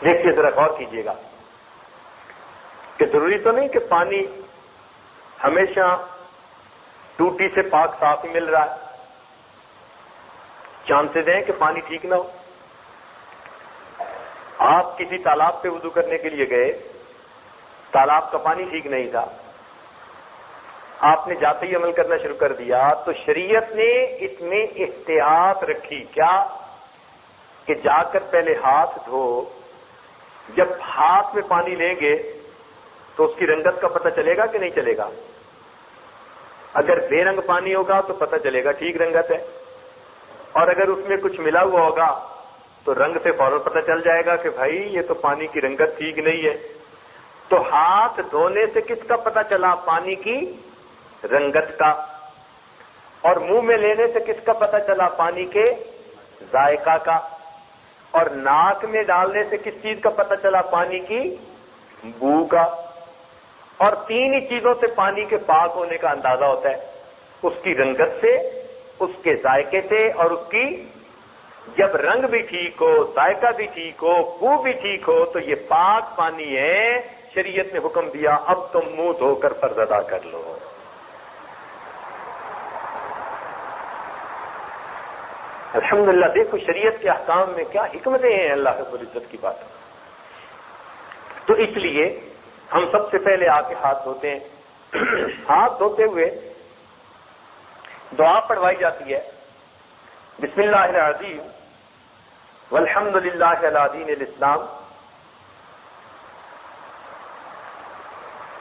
دیکھیے ذرا غور کیجیے گا کہ ضروری تو نہیں کہ پانی ہمیشہ ٹوٹی سے پاک صاف ہی مل رہا ہے. چانسز ہیں کہ پانی ٹھیک نہ ہو. آپ کسی تالاب پہ وضو کرنے کے لیے گئے، تالاب کا پانی ٹھیک نہیں تھا، آپ نے جاتے ہی عمل کرنا شروع کر دیا، تو شریعت نے اس میں احتیاط رکھی. کیا کہ جا کر پہلے ہاتھ دھو. جب ہاتھ میں پانی لیں گے تو اس کی رنگت کا پتہ چلے گا کہ نہیں چلے گا؟ اگر بے رنگ پانی ہوگا تو پتہ چلے گا ٹھیک رنگت ہے، اور اگر اس میں کچھ ملا ہوا ہوگا تو رنگ سے فوراً پتہ چل جائے گا کہ بھائی یہ تو پانی کی رنگت ٹھیک نہیں ہے. تو ہاتھ دھونے سے کس کا پتہ چلا؟ پانی کی رنگت کا. اور منہ میں لینے سے کس کا پتہ چلا؟ پانی کے ذائقہ کا. اور ناک میں ڈالنے سے کس چیز کا پتہ چلا؟ پانی کی بو کا. اور تین ہی چیزوں سے پانی کے پاک ہونے کا اندازہ ہوتا ہے، اس کی رنگت سے، اس کے ذائقے سے، اور اس کی جب رنگ بھی ٹھیک ہو، ذائقہ بھی ٹھیک ہو، بو بھی ٹھیک ہو تو یہ پاک پانی ہے. شریعت نے حکم دیا اب تم منہ دھو کر فرض ادا کر لو. الحمدللہ. دیکھو شریعت کے احکام میں کیا حکمتیں ہیں اللہ رب العزت کی بات. تو اس لیے ہم سب سے پہلے آ کے ہاتھ دھوتے ہیں. ہاتھ دھوتے ہوئے دعا پڑھوائی جاتی ہے، بسم اللہ العظیم والحمد للہ علی دین الاسلام.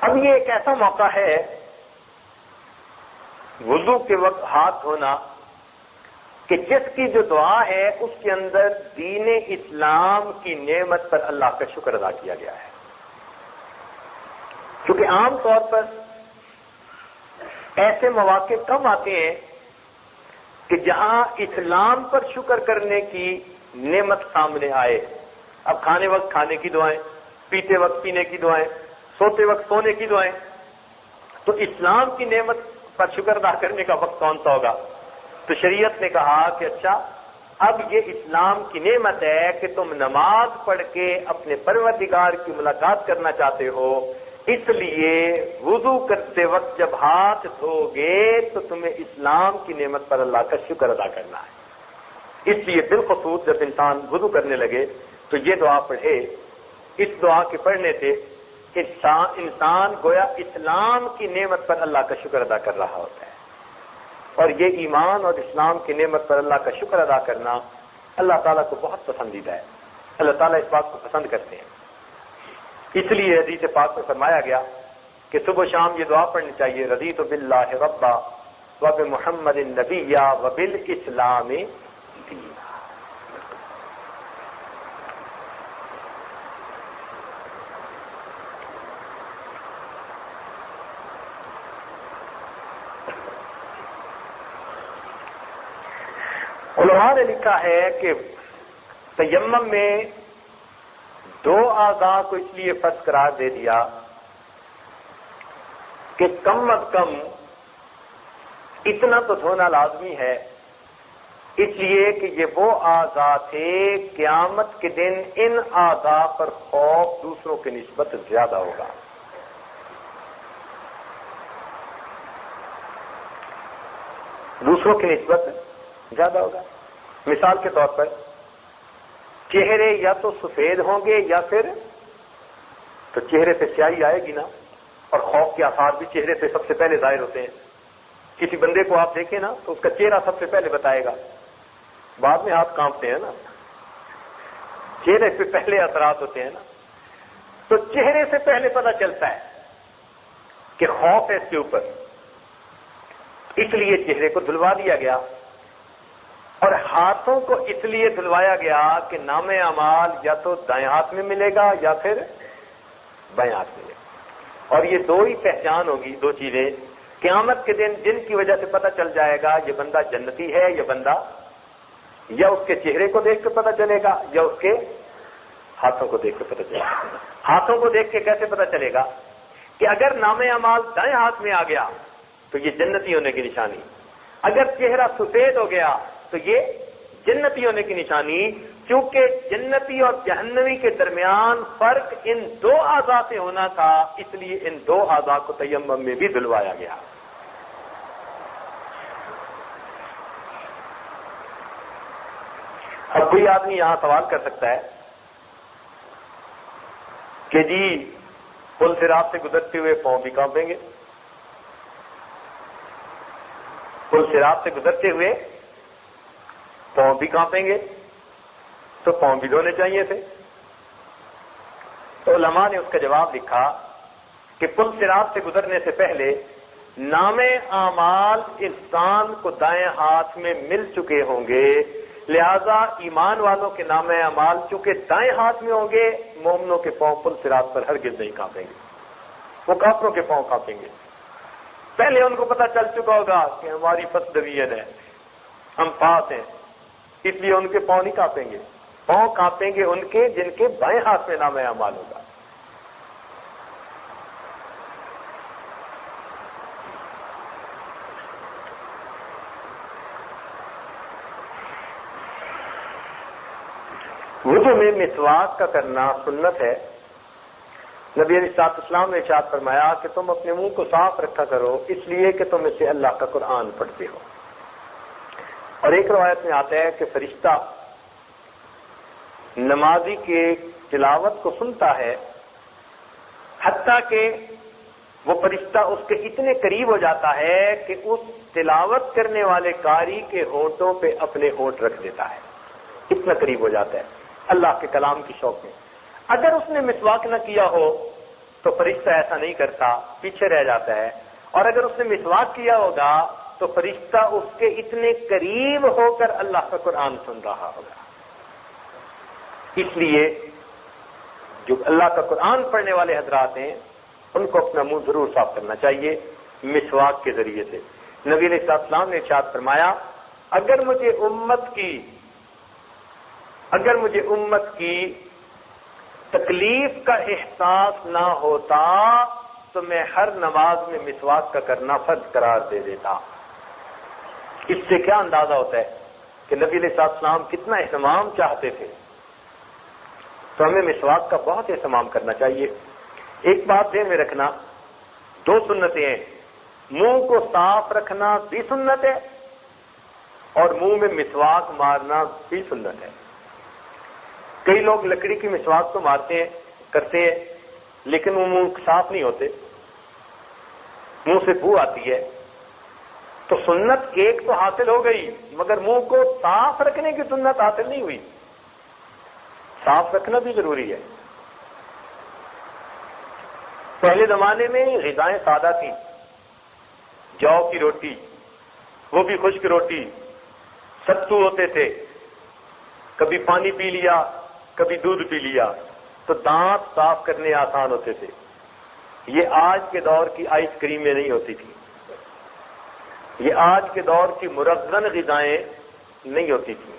اب یہ ایک ایسا موقع ہے وضو کے وقت ہاتھ دھونا کہ جس کی جو دعا ہے اس کے اندر دین اسلام کی نعمت پر اللہ کا شکر ادا کیا گیا ہے. کیونکہ عام طور پر ایسے مواقع کم آتے ہیں کہ جہاں اسلام پر شکر کرنے کی نعمت سامنے آئے. اب کھانے وقت کھانے کی دعائیں، پیتے وقت پینے کی دعائیں، سوتے وقت سونے کی دعائیں، تو اسلام کی نعمت پر شکر ادا کرنے کا وقت کون سا ہوگا؟ تو شریعت نے کہا کہ اچھا اب یہ اسلام کی نعمت ہے کہ تم نماز پڑھ کے اپنے پروردگار کی ملاقات کرنا چاہتے ہو، اس لیے وضو کرتے وقت جب ہاتھ دھو گے تو تمہیں اسلام کی نعمت پر اللہ کا شکر ادا کرنا ہے. اس لیے بالخصوص جب انسان وضو کرنے لگے تو یہ دعا پڑھے. اس دعا کے پڑھنے سے انسان گویا اسلام کی نعمت پر اللہ کا شکر ادا کر رہا ہوتا ہے. اور یہ ایمان اور اسلام کی نعمت پر اللہ کا شکر ادا کرنا اللہ تعالیٰ کو بہت پسندیدہ ہے. اللہ تعالیٰ اس بات کو پسند کرتے ہیں. اس لیے حدیث پاک میں فرمایا گیا کہ صبح و شام یہ دعا پڑھنی چاہیے، رضیت باللہ ربا وبمحمد نبیا وبالاسلام دینا. علماء نے لکھا ہے کہ تیمم میں دو اعضاء کو اس لیے فرض قرار دے دیا کہ کم از کم اتنا تو دھونا لازمی ہے، اس لیے کہ یہ وہ اعضاء تھے قیامت کے دن ان اعضاء پر خوف دوسروں کی نسبت زیادہ ہوگا. دوسروں کی نسبت زیادہ ہوگا. مثال کے طور پر چہرے یا تو سفید ہوں گے یا پھر تو چہرے پہ سیاہی آئے گی نا، اور خوف کے آثار بھی چہرے پہ سب سے پہلے ظاہر ہوتے ہیں. کسی بندے کو آپ دیکھیں نا تو اس کا چہرہ سب سے پہلے بتائے گا، بعد میں ہاتھ کانپتے ہیں نا، چہرے پہ پہلے اثرات ہوتے ہیں نا. تو چہرے سے پہلے پتہ چلتا ہے کہ خوف ہے اس کے اوپر، اس لیے چہرے کو دھلوا دیا گیا. اور ہاتھوں کو اس لیے دھلوایا گیا کہ نام اعمال یا تو دائیں ہاتھ میں ملے گا یا پھر بائیں ہاتھ میں ملے گا. اور یہ دو ہی پہچان ہوگی، دو چیزیں قیامت کے دن جن کی وجہ سے پتہ چل جائے گا یہ بندہ جنتی ہے یہ بندہ، یا اس کے چہرے کو دیکھ کے پتہ چلے گا یا اس کے ہاتھوں کو دیکھ کے پتہ چلے گا. ہاتھوں کو دیکھ کے کیسے پتہ چلے گا؟ کہ اگر نام اعمال دائیں ہاتھ میں آ گیا تو یہ جنتی ہونے کی نشانی، اگر چہرہ سفید ہو گیا تو یہ جنتی ہونے کی نشانی، کیونکہ جنتی اور جہنمی کے درمیان فرق ان دو اعضاء سے ہونا تھا، اس لیے ان دو اعضاء کو تیمم میں بھی دھلوایا گیا۔ اب کوئی آدمی یہاں سوال کر سکتا ہے کہ جی پل صراط سے گزرتے ہوئے پاؤں بھی کانپیں گے، پل صراط سے گزرتے ہوئے پاؤں بھی کانپیں گے، تو پاؤں بھی دھونے چاہیے تھے۔ تو علماء نے اس کا جواب لکھا کہ پل صراط سے گزرنے سے پہلے نام اعمال انسان کو دائیں ہاتھ میں مل چکے ہوں گے، لہذا ایمان والوں کے نام اعمال چونکہ دائیں ہاتھ میں ہوں گے، مومنوں کے پاؤں پل صراط پر ہرگز نہیں کانپیں گے، وہ کافروں کے پاؤں کانپیں گے۔ پہلے ان کو پتہ چل چکا ہوگا کہ ہماری فرسٹ ڈویژن ہے، ہم پاس ہیں، اس لیے ان کے پاؤں نہیں کانپیں گے، پاؤں کانپیں گے ان کے جن کے بائیں ہاتھ میں نام اعمال ہوگا۔ وضو میں مسواک کا کرنا سنت ہے۔ نبی علیہ الصلوۃ والسلام نے ارشاد فرمایا کہ تم اپنے منہ کو صاف رکھا کرو، اس لیے کہ تم اسے اللہ کا قرآن پڑھتے ہو۔ اور ایک روایت میں آتا ہے کہ فرشتہ نمازی کے تلاوت کو سنتا ہے، حتیٰ کہ وہ فرشتہ اس کے اتنے قریب ہو جاتا ہے کہ اس تلاوت کرنے والے قاری کے ہونٹوں پہ اپنے ہونٹ رکھ دیتا ہے، اتنا قریب ہو جاتا ہے اللہ کے کلام کی شوق میں۔ اگر اس نے مسواک نہ کیا ہو تو فرشتہ ایسا نہیں کرتا، پیچھے رہ جاتا ہے، اور اگر اس نے مسواک کیا ہوگا تو فرشتہ اس کے اتنے قریب ہو کر اللہ کا قرآن سن رہا ہوگا۔ اس لیے جو اللہ کا قرآن پڑھنے والے حضرات ہیں ان کو اپنا منہ ضرور صاف کرنا چاہیے مسواک کے ذریعے سے۔ نبی علیہ السلام نے ارشاد فرمایا اگر مجھے امت کی تکلیف کا احساس نہ ہوتا تو میں ہر نماز میں مسواک کا کرنا فرض قرار دے دیتا۔ اس سے کیا اندازہ ہوتا ہے کہ نبی علیہ السلام کتنا اہتمام چاہتے تھے۔ تو ہمیں مسواک کا بہت اہتمام کرنا چاہیے۔ ایک بات ذہن میں رکھنا، دو سنتیں ہیں، منہ کو صاف رکھنا بھی سنت ہے اور منہ میں مسواک مارنا بھی سنت ہے۔ کئی لوگ لکڑی کی مسواک تو مارتے ہیں، کرتے ہیں، لیکن وہ منہ صاف نہیں ہوتے، منہ سے بو آتی ہے۔ تو سنت ایک تو حاصل ہو گئی مگر منہ کو صاف رکھنے کی سنت حاصل نہیں ہوئی۔ صاف رکھنا بھی ضروری ہے۔ پہلے زمانے میں غذائیں سادہ تھیں، جو کی روٹی، وہ بھی خشک روٹی، ستو ہوتے تھے، کبھی پانی پی لیا کبھی دودھ پی لیا، تو دانت صاف کرنے آسان ہوتے تھے۔ یہ آج کے دور کی آئس کریمیں نہیں ہوتی تھی، یہ آج کے دور کی مرغن غذائیں نہیں ہوتی تھیں۔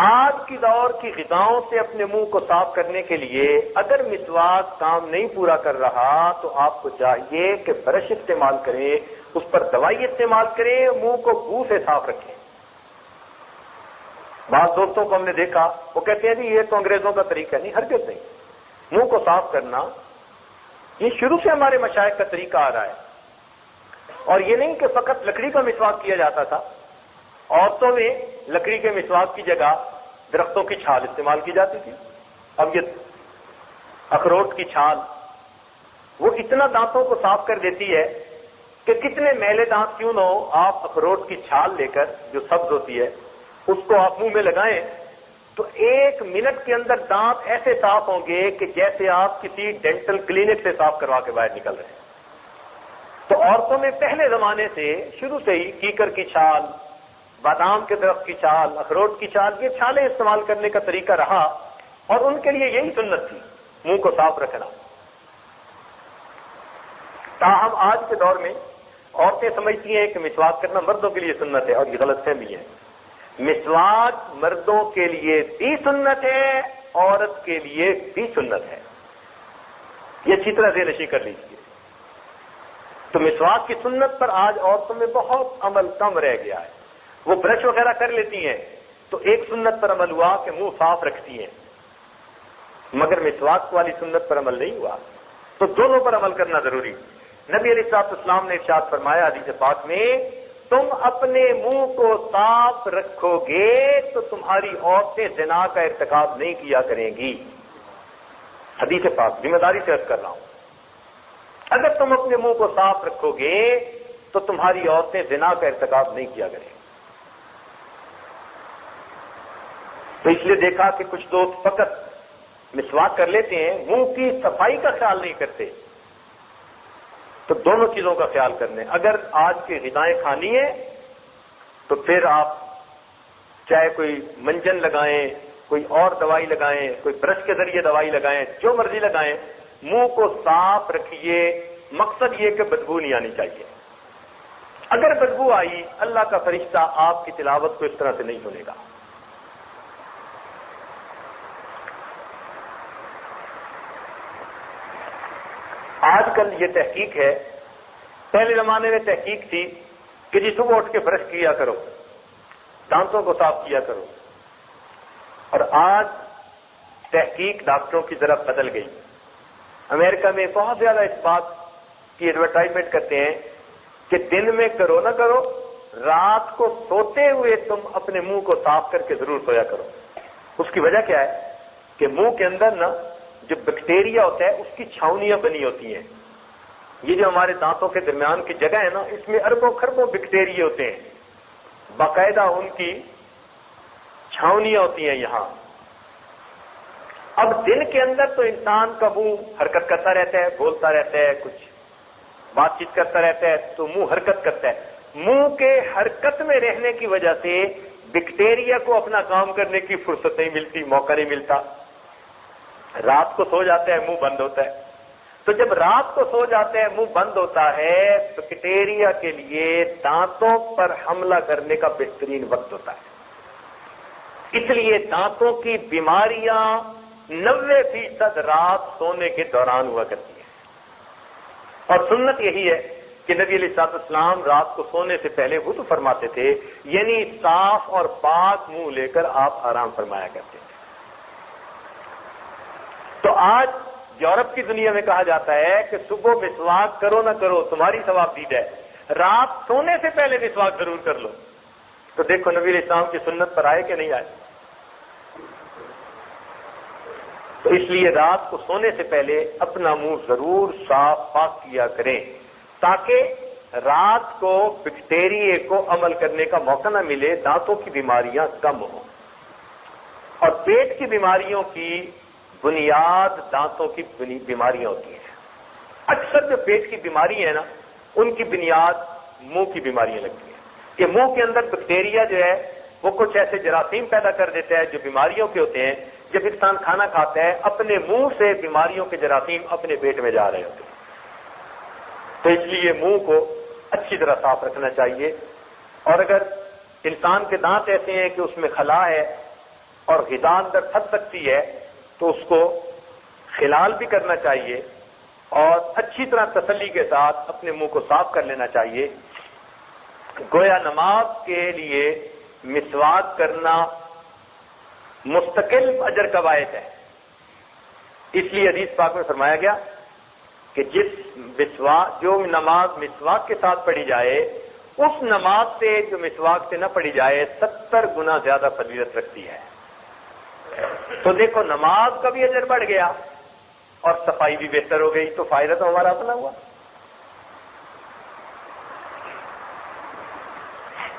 آج کی دور کی غذاؤں سے اپنے منہ کو صاف کرنے کے لیے اگر مسواک کام نہیں پورا کر رہا تو آپ کو چاہیے کہ برش استعمال کریں، اس پر دوائی استعمال کریں، منہ کو بو سے صاف رکھیں۔ بعض دوستوں کو ہم نے دیکھا وہ کہتے ہیں جی یہ تو انگریزوں کا طریقہ ہے، نہیں، ہرگز نہیں۔ منہ کو صاف کرنا یہ شروع سے ہمارے مشائخ کا طریقہ آ رہا ہے، اور یہ نہیں کہ فقط لکڑی کا مسواک کیا جاتا تھا۔ عورتوں میں لکڑی کے مسواک کی جگہ درختوں کی چھال استعمال کی جاتی تھی۔ اب یہ اخروٹ کی چھال وہ اتنا دانتوں کو صاف کر دیتی ہے کہ کتنے میلے دانت کیوں نہ ہو، آپ اخروٹ کی چھال لے کر جو سبز ہوتی ہے اس کو آپ منہ میں لگائیں تو 1 منٹ کے اندر دانت ایسے صاف ہوں گے کہ جیسے آپ کسی ڈینٹل کلینک سے صاف کروا کے باہر نکل رہے ہیں۔ تو عورتوں میں پہلے زمانے سے شروع سے ہی کیکر کی چھال، بادام کے درخت کی چھال، اخروٹ کی چھال، یہ چھالیں استعمال کرنے کا طریقہ رہا اور ان کے لیے یہی سنت تھی، منہ کو صاف رکھنا۔ تاہم آج کے دور میں عورتیں سمجھتی ہیں کہ مسواک کرنا مردوں کے لیے سنت ہے، اور یہ غلط فہمی ہے۔ مسواک مردوں کے لیے بھی سنت ہے، عورت کے لیے بھی سنت ہے، یہ اچھی طرح سے نشی کر لیجیے۔ تو مسواک کی سنت پر آج عورتوں میں بہت عمل کم رہ گیا ہے۔ وہ برش وغیرہ کر لیتی ہیں تو ایک سنت پر عمل ہوا کہ منہ صاف رکھتی ہیں، مگر مسواک والی سنت پر عمل نہیں ہوا، تو دونوں پر عمل کرنا ضروری۔ نبی علیہ السلام نے ارشاد فرمایا حدیث پاک میں، تم اپنے منہ کو صاف رکھو گے تو تمہاری عورتیں زنا کا ارتکاب نہیں کیا کریں گی۔ حدیث پاک ذمہ داری سے عرض کر رہا ہوں، اگر تم اپنے منہ کو صاف رکھو گے تو تمہاری عورتیں زنا کا ارتکاب نہیں کیا کریں گی۔ تو اس لیے دیکھا کہ کچھ لوگ فقط مسواک کر لیتے ہیں، منہ کی صفائی کا خیال نہیں کرتے۔ تو دونوں چیزوں کا خیال کرنے، اگر آج کی غذائیں کھانی ہیں تو پھر آپ چاہے کوئی منجن لگائیں، کوئی اور دوائی لگائیں، کوئی برش کے ذریعے دوائی لگائیں، جو مرضی لگائیں، منہ کو صاف رکھیے۔ مقصد یہ کہ بدبو نہیں آنی چاہیے۔ اگر بدبو آئی، اللہ کا فرشتہ آپ کی تلاوت کو اس طرح سے نہیں سنے گا۔ آج کل یہ تحقیق ہے، پہلے زمانے میں تحقیق تھی کہ جی صبح اٹھ کے برش کیا کرو، دانتوں کو صاف کیا کرو، اور آج تحقیق ڈاکٹروں کی طرف بدل گئی۔ امریکہ میں بہت زیادہ اس بات کی ایڈورٹائزمنٹ کرتے ہیں کہ دن میں کرو نہ کرو، رات کو سوتے ہوئے تم اپنے منہ کو صاف کر کے ضرور سویا کرو۔ اس کی وجہ کیا ہے کہ منہ کے اندر نا جو بیکٹیریا ہوتا ہے اس کی چھاؤنیاں بنی ہوتی ہیں۔ یہ جو ہمارے دانتوں کے درمیان کی جگہ ہے نا، اس میں اربوں خربوں بیکٹیریا ہوتے ہیں، باقاعدہ ان کی چھاؤنیاں ہوتی ہیں یہاں۔ اب دن کے اندر تو انسان کا منہ حرکت کرتا رہتا ہے، بولتا رہتا ہے، کچھ بات چیت کرتا رہتا ہے، تو منہ حرکت کرتا ہے۔ منہ کے حرکت میں رہنے کی وجہ سے بیکٹیریا کو اپنا کام کرنے کی فرصت نہیں ملتی، موقع نہیں ملتا۔ رات کو سو جاتا ہے، منہ بند ہوتا ہے۔ تو جب رات کو سو جاتا ہے، منہ بند ہوتا ہے، بیکٹیریا کے لیے دانتوں پر حملہ کرنے کا بہترین وقت ہوتا ہے۔ اس لیے دانتوں کی بیماریاں 90% رات سونے کے دوران ہوا کرتی ہیں، اور سنت یہی ہے کہ نبی علیہ السلام رات کو سونے سے پہلے وضو فرماتے تھے، یعنی صاف اور پاک منہ لے کر آپ آرام فرمایا کرتے تھے۔ تو آج یورپ کی دنیا میں کہا جاتا ہے کہ صبح مسواک کرو نہ کرو تمہاری ثواب دید ہے، رات سونے سے پہلے مسواک ضرور کر لو۔ تو دیکھو نبی علیہ السلام کی سنت پر آئے کہ نہیں آئے؟ تو اس لیے رات کو سونے سے پہلے اپنا منہ ضرور صاف پاک کیا کریں، تاکہ رات کو بیکٹیریا کو عمل کرنے کا موقع نہ ملے، دانتوں کی بیماریاں کم ہوں۔ اور پیٹ کی بیماریوں کی بنیاد دانتوں کی بیماریاں ہوتی ہیں۔ اکثر جو پیٹ کی بیماری ہے نا، ان کی بنیاد منہ کی بیماریاں لگتی ہیں، کہ منہ کے اندر بیکٹیریا جو ہے وہ کچھ ایسے جراثیم پیدا کر دیتا ہے جو بیماریوں کے ہوتے ہیں۔ جب انسان کھانا کھاتا ہے، اپنے منہ سے بیماریوں کے جراثیم اپنے پیٹ میں جا رہے ہوتے ہیں۔ تو اس لیے منہ کو اچھی طرح صاف رکھنا چاہیے۔ اور اگر انسان کے دانت ایسے ہیں کہ اس میں خلا ہے اور غذا اندر پھنس سکتی ہے، تو اس کو خلال بھی کرنا چاہیے، اور اچھی طرح تسلی کے ساتھ اپنے منہ کو صاف کر لینا چاہیے۔ گویا نماز کے لیے مسواک کرنا مستقل اجر کا باعث ہے۔ اس لیے حدیث پاک میں فرمایا گیا کہ جو نماز مسواک کے ساتھ پڑھی جائے، اس نماز سے جو مسواک سے نہ پڑھی جائے 70 گنا زیادہ فضیلت رکھتی ہے۔ تو دیکھو نماز کا بھی اجر بڑھ گیا اور صفائی بھی بہتر ہو گئی، تو فائدہ تو ہمارا اپنا ہوا۔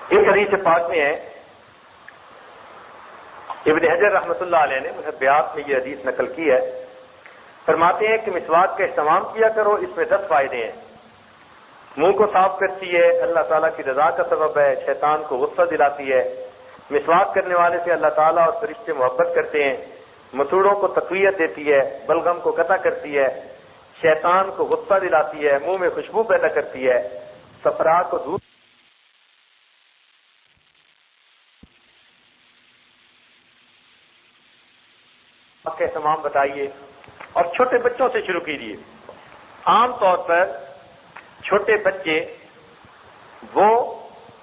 ایک حدیث پاک میں ہے، ابن حجر رحمۃ اللہ علیہ نے محبیات میں یہ حدیث نقل کی ہے، فرماتے ہیں کہ مسواک کا اہتمام کیا کرو، اس میں 10 فائدے ہیں۔ منہ کو صاف کرتی ہے، اللہ تعالیٰ کی رضا کا سبب ہے، شیطان کو غصہ دلاتی ہے، مسواک کرنے والے سے اللہ تعالیٰ اور فرشتے محبت کرتے ہیں، مسوڑوں کو تقویت دیتی ہے، بلغم کو قطع کرتی ہے، شیطان کو غصہ دلاتی ہے، منہ میں خوشبو پیدا کرتی ہے، صفرا کو دور کا اہتمام بتائیے، اور چھوٹے بچوں سے شروع کیجیے۔ عام طور پر چھوٹے بچے وہ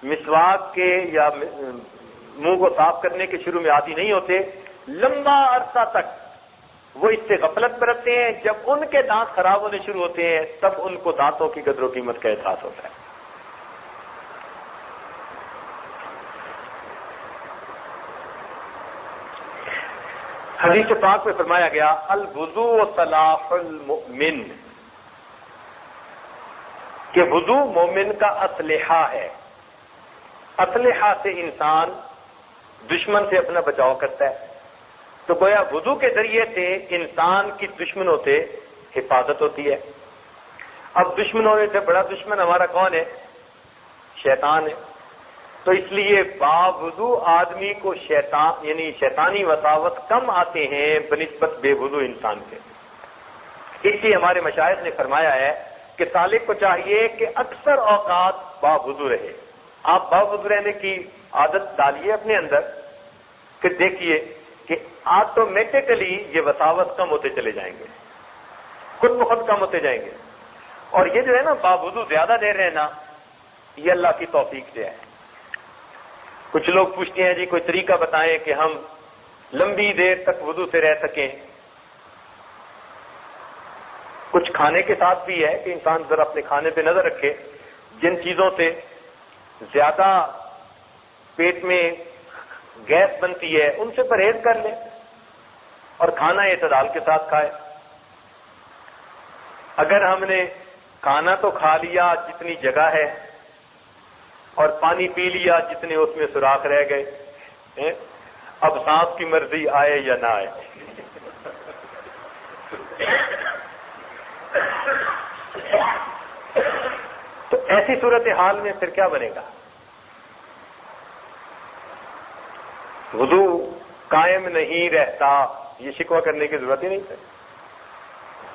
مسواک کے یا منہ کو صاف کرنے کے شروع میں عادی نہیں ہوتے، لمبا عرصہ تک وہ اس سے غفلت برتتے ہیں. جب ان کے دانت خراب ہونے شروع ہوتے ہیں تب ان کو دانتوں کی قدر و قیمت کا احساس ہوتا ہے. حدیث پاک میں فرمایا گیا الوضوء صلاح المؤمن، کہ وضو مومن کا اسلحہ ہے. اسلحہ سے انسان دشمن سے اپنا بچاؤ کرتا ہے. تو گویا وضو کے ذریعے سے انسان کی دشمنوں سے حفاظت ہوتی ہے. اب دشمنوں میں سے بڑا دشمن ہمارا کون ہے؟ شیطان ہے. تو اس لیے باوضو آدمی کو شیطان یعنی شیطانی وساوس کم آتے ہیں بنسبت بے وضو انسان کے. اس لیے ہمارے مشائخ نے فرمایا ہے کہ طالب کو چاہیے کہ اکثر اوقات باوضو رہے. آپ باوضو رہنے کی عادت ڈالیے اپنے اندر، پھر دیکھیے کہ آٹومیٹکلی یہ وساوس کم ہوتے چلے جائیں گے، خود بخود کم ہوتے جائیں گے. اور یہ جو ہے نا باوضو زیادہ دیر رہنا، یہ اللہ کی توفیق سے ہے. کچھ لوگ پوچھتے ہیں جی کوئی طریقہ بتائیں کہ ہم لمبی دیر تک وضو سے رہ سکیں. کچھ کھانے کے ساتھ بھی ہے کہ انسان ذرا اپنے کھانے پہ نظر رکھے، جن چیزوں سے زیادہ پیٹ میں گیس بنتی ہے ان سے پرہیز کر لے اور کھانا اعتدال کے ساتھ کھائے. اگر ہم نے کھانا تو کھا لیا جتنی جگہ ہے اور پانی پی لیا جتنے اس میں سوراخ رہ گئے، اب سانس کی مرضی آئے یا نہ آئے. تو ایسی صورتحال میں پھر کیا بنے گا؟ وضو قائم نہیں رہتا، یہ شکوہ کرنے کی ضرورت ہی نہیں ہے.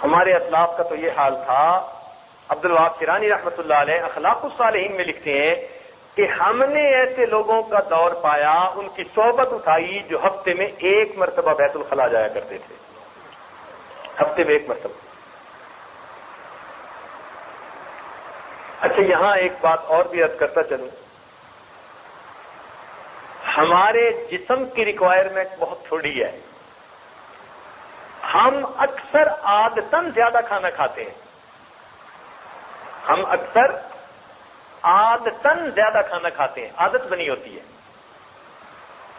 ہمارے اسلاف کا تو یہ حال تھا. عبد الوہاب شیرانی رحمۃ اللہ علیہ اخلاق الصالحین میں لکھتے ہیں کہ ہم نے ایسے لوگوں کا دور پایا، ان کی صحبت اٹھائی جو ہفتے میں ایک مرتبہ بیت الخلاء جایا کرتے تھے. ہفتے میں ایک مرتبہ. اچھا یہاں ایک بات اور بھی عرض کرتا چلوں. ہمارے جسم کی ریکوائرمنٹ بہت تھوڑی ہے. ہم اکثر عادتاً زیادہ کھانا کھاتے ہیں. ہم اکثر عادتاً زیادہ کھانا کھاتے ہیں، عادت بنی ہوتی ہے.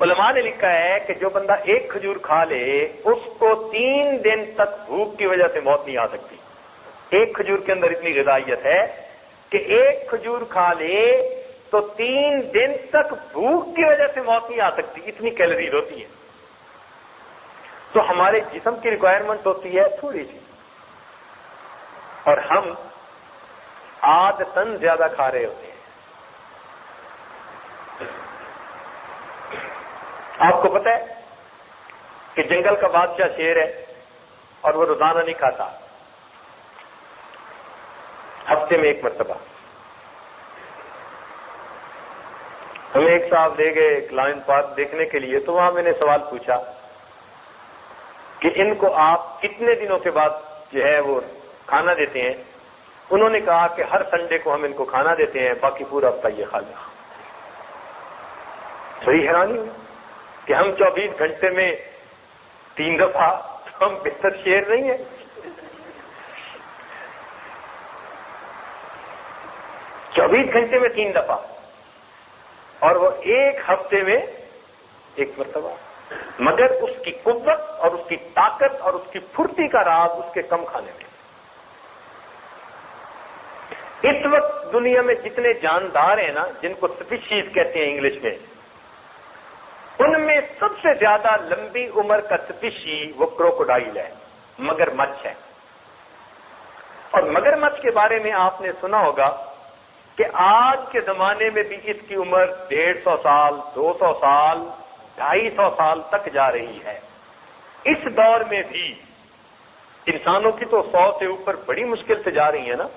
علماء نے لکھا ہے کہ جو بندہ ایک کھجور کھا لے اس کو 3 دن تک بھوک کی وجہ سے موت نہیں آ سکتی. ایک کھجور کے اندر اتنی غذائیت ہے کہ ایک کھجور کھا لے تو 3 دن تک بھوک کی وجہ سے موت نہیں آ سکتی، اتنی کیلوریز ہوتی ہے. تو ہمارے جسم کی ریکوائرمنٹ ہوتی ہے تھوڑی سی، اور ہم عادتاً زیادہ کھا رہے ہوتے ہیں. آپ کو پتہ ہے کہ جنگل کا بادشاہ شیر ہے اور وہ روزانہ نہیں کھاتا، ہفتے میں ایک مرتبہ. ہمیں ایک صاحب لے گئے لائن پارک دیکھنے کے لیے، تو وہاں میں نے سوال پوچھا کہ ان کو آپ کتنے دنوں کے بعد جو ہے وہ کھانا دیتے ہیں؟ انہوں نے کہا کہ ہر سنڈے کو ہم ان کو کھانا دیتے ہیں، باقی پورا ہفتہ یہ کھا لیں. صحیح حیرانی ہوئی کہ ہم 24 گھنٹے میں 3 دفعہ، تو ہم بہتر شیر نہیں ہیں. 24 گھنٹے میں 3 دفعہ، اور وہ ایک ہفتے میں ایک مرتبہ. مگر اس کی قوت اور اس کی طاقت اور اس کی پھرتی کا راز اس کے کم کھانے میں. اس وقت دنیا میں جتنے جاندار ہیں نا، جن کو سپیشیز کہتے ہیں انگلش میں، ان میں سب سے زیادہ لمبی عمر کا سپیشی وہ کروکوڈائل ہے، مگر مچھ ہے. اور مگر مچھ کے بارے میں آپ نے سنا ہوگا کہ آج کے زمانے میں بھی اس کی عمر 150 سال، 200 سال، 250 سال تک جا رہی ہے. اس دور میں بھی انسانوں کی تو 100 سے اوپر بڑی مشکل سے جا رہی ہے نا.